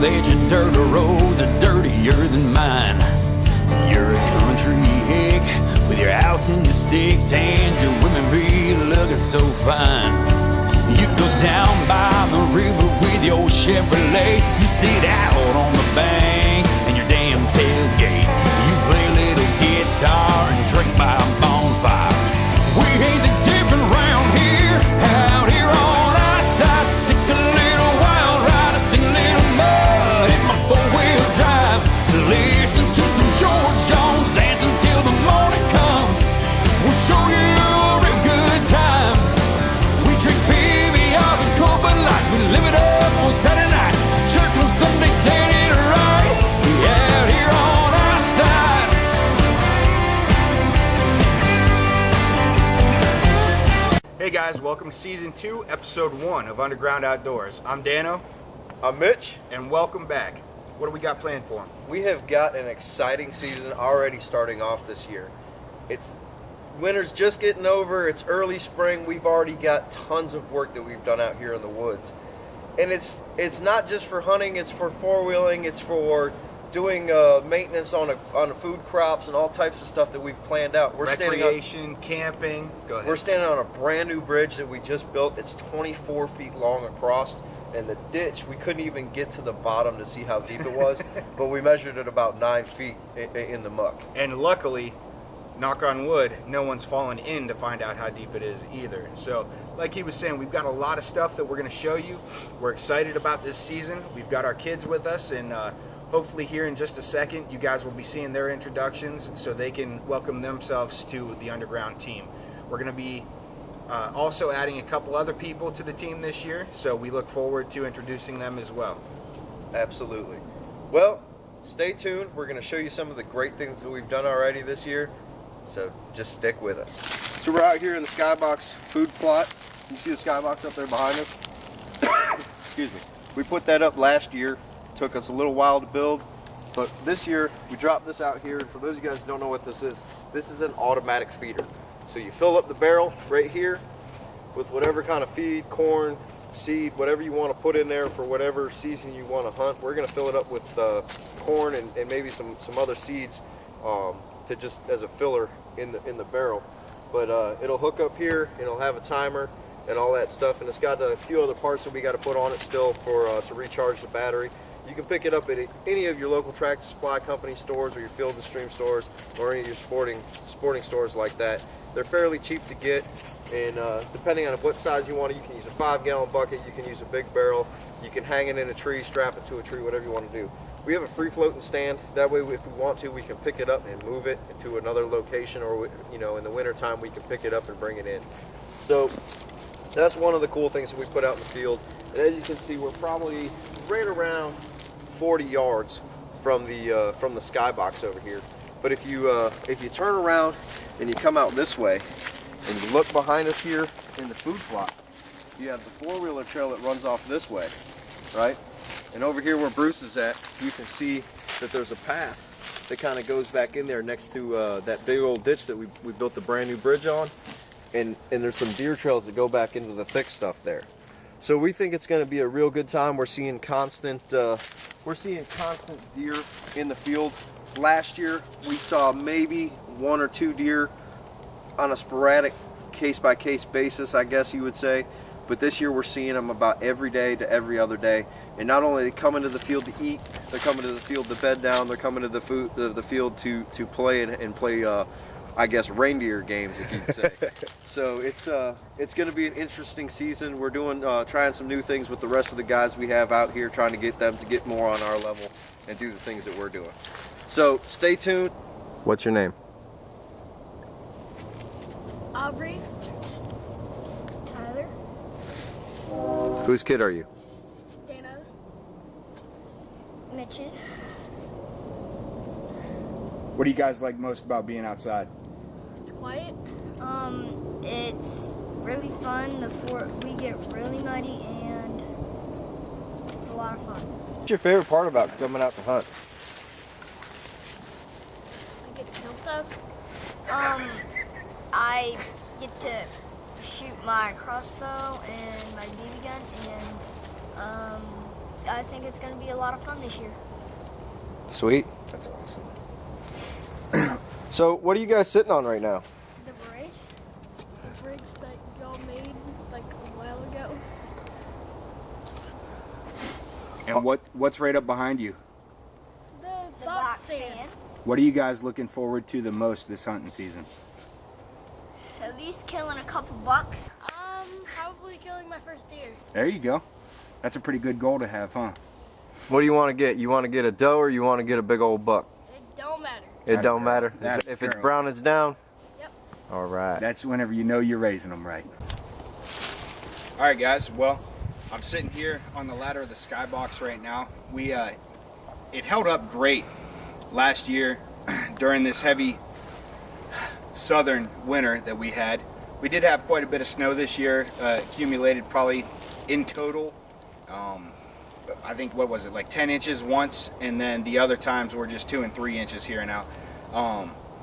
that your dirt roads are dirtier than mine. You're a country hick with your house in the sticks and your women be looking so fine. You go down by the river with your Chevrolet. You sit out on the bank and your damn tailgate. You play a little guitar and drink by a bonfire. We ain't the different round here, out here on our side. Take a little wild ride, sing a little mud in my four-wheel drive. Listen to some George Jones, dance until the morning comes. We'll show you a real good time. We drink PBRs and Coors Lights. We live it up on Saturday night. Church on Sunday, saying it right. We out here on our side. Hey guys, welcome to Season 2, Episode 1 of Underground Outdoors. I'm Dano. I'm Mitch. And welcome back. What do we got planned for him? We have got an exciting season already starting off this year. Winter's just getting over, it's early spring, we've already got tons of work that we've done out here in the woods. And it's not just for hunting, it's for four-wheeling, it's for doing maintenance on the food crops and all types of stuff that we've planned out. Recreation, camping. Go ahead. We're standing on a brand new bridge that we just built. It's 24 feet long across, and the ditch, we couldn't even get to the bottom to see how deep it was, but we measured it about 9 feet in the muck. And luckily, knock on wood, no one's fallen in to find out how deep it is either. So, like he was saying, we've got a lot of stuff that we're going to show you. We're excited about this season. We've got our kids with us, and hopefully here in just a second, you guys will be seeing their introductions so they can welcome themselves to the Underground team. We're going to be also adding a couple other people to the team this year, so we look forward to introducing them as well. Absolutely. Well, stay tuned. We're going to show you some of the great things that we've done already this year, so just stick with us. So we're out here in the Skybox food plot. You see the Skybox up there behind us? Excuse me. We put that up last year. Took us a little while to build, but this year we dropped this out here. For those of you guys who don't know what this is an automatic feeder. So you fill up the barrel right here with whatever kind of feed, corn, seed, whatever you want to put in there for whatever season you want to hunt. We're going to fill it up with corn and maybe some other seeds to just as a filler in the barrel. But it'll hook up here, and it'll have a timer and all that stuff, and it's got a few other parts that we got to put on it still for to recharge the battery. You can pick it up at any of your local Tractor Supply Company stores or your Field and Stream stores or any of your sporting stores like that. They're fairly cheap to get, and depending on what size you want, you can use a 5-gallon bucket, you can use a big barrel, you can hang it in a tree, strap it to a tree, whatever you want to do. We have a free floating stand. That way, if we want to, we can pick it up and move it to another location, or in the wintertime, we can pick it up and bring it in. So that's one of the cool things that we put out in the field. And as you can see, we're probably right around 40 yards from the Skybox over here. But if you turn around and you come out this way and you look behind us here in the food plot, you have the four-wheeler trail that runs off this way, right? And over here where Bruce is at, you can see that there's a path that kind of goes back in there next to that big old ditch that we built the brand new bridge on, and there's some deer trails that go back into the thick stuff there. So we think it's going to be a real good time. We're seeing constant deer in the field. Last year we saw maybe 1 or 2 deer on a sporadic case-by-case basis, I guess you would say. But this year we're seeing them about every day to every other day. And not only are they coming to the field to eat, they're coming to the field to bed down, they're coming to the field to play and play I guess reindeer games, if you'd say. So it's going to be an interesting season. We're trying some new things with the rest of the guys we have out here, trying to get them to get more on our level and do the things that we're doing. So stay tuned. What's your name? Aubrey. Tyler. Whose kid are you? Dano's. Mitch's. What do you guys like most about being outside? It's quiet. It's really fun. We get really muddy, and it's a lot of fun. What's your favorite part about coming out to hunt? I get to kill stuff. I get to shoot my crossbow and my BB gun, and I think it's going to be a lot of fun this year. Sweet. That's awesome. So what are you guys sitting on right now? The bridge? The bridge that y'all made like a while ago. And what's right up behind you? The box stand. What are you guys looking forward to the most this hunting season? At least killing a couple bucks. Probably killing my first deer. There you go. That's a pretty good goal to have, huh? What do you want to get? You want to get a doe or you want to get a big old buck? It don't matter. It don't matter. That's If it's girl. brown, it's down? Yep. All right. That's whenever you know you're raising them right. All right, guys. Well, I'm sitting here on the ladder of the skybox right now. It held up great last year during this heavy southern winter that we had. We did have quite a bit of snow this year, accumulated probably in total. I think, what was it, like 10 inches once, and then the other times were just 2 and 3 inches here and out.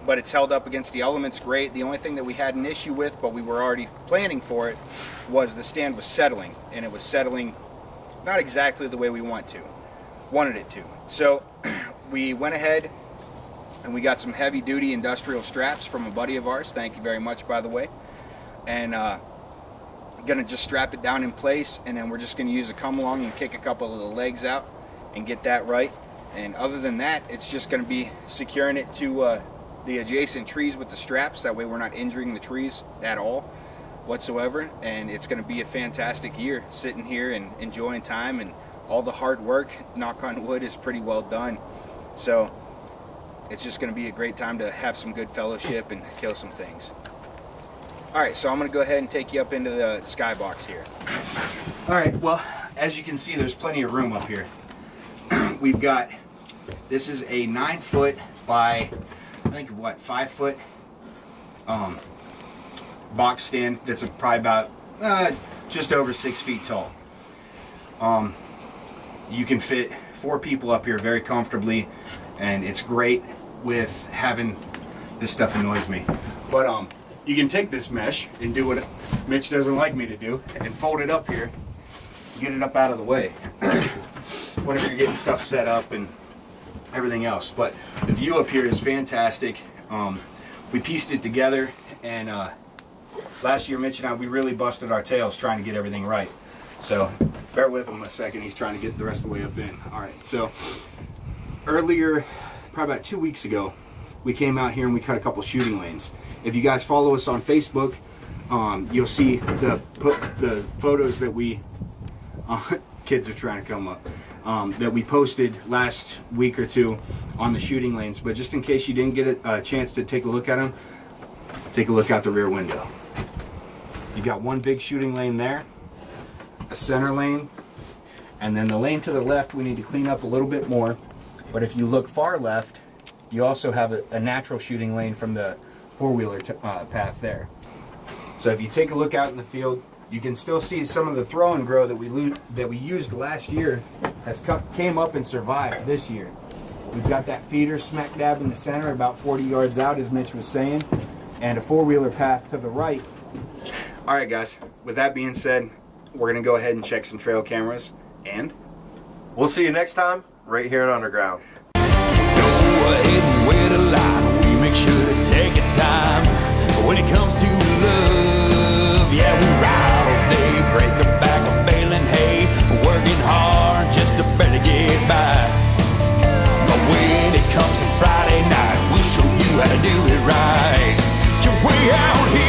But it's held up against the elements great. The only thing that we had an issue with, but we were already planning for it, was the stand was settling, and it was settling not exactly the way we wanted it to. So we went ahead and we got some heavy duty industrial straps from a buddy of ours. Thank you very much, by the way. And gonna just strap it down in place, and then we're just gonna use a come along and kick a couple of the legs out and get that right. And other than that, it's just gonna be securing it to the adjacent trees with the straps. That way we're not injuring the trees at all whatsoever. And it's gonna be a fantastic year sitting here and enjoying time, and all the hard work, knock on wood, is pretty well done. So it's just gonna be a great time to have some good fellowship and kill some things. All right, so I'm gonna go ahead and take you up into the skybox here. All right, well, as you can see, there's plenty of room up here. We've got, this is a 9 foot by, I think, what, 5 foot box stand that's probably about just over 6 feet tall. You can fit 4 people up here very comfortably, and it's great with having, this stuff annoys me, but you can take this mesh and do what Mitch doesn't like me to do, and fold it up here, get it up out of the way whenever you're getting stuff set up and everything else. But the view up here is fantastic. We pieced it together, and last year Mitch and I, we really busted our tails trying to get everything right. So bear with him a second, he's trying to get the rest of the way up in. All right, so earlier, probably about 2 weeks ago, we came out here and we cut a couple shooting lanes. If you guys follow us on Facebook, you'll see the photos that we, kids are trying to come up, that we posted last week or two on the shooting lanes. But just in case you didn't get a chance to take a look at them, take a look out the rear window. You got one big shooting lane there, a center lane, and then the lane to the left we need to clean up a little bit more. But if you look far left, you also have a natural shooting lane from the four-wheeler path there. So if you take a look out in the field, you can still see some of the throw and grow that we used last year came up and survived this year. We've got that feeder smack dab in the center, about 40 yards out, as Mitch was saying, and a four-wheeler path to the right. All right, guys, with that being said, we're gonna go ahead and check some trail cameras, and We'll see you next time right here in Underground. Go ahead and wait a lot. We make sure to take a time. When it comes to love, yeah, we ride all day, break a back of baling hay, working hard just to barely get by. But when it comes to Friday night, we'll show you how to do it right. You're way out here.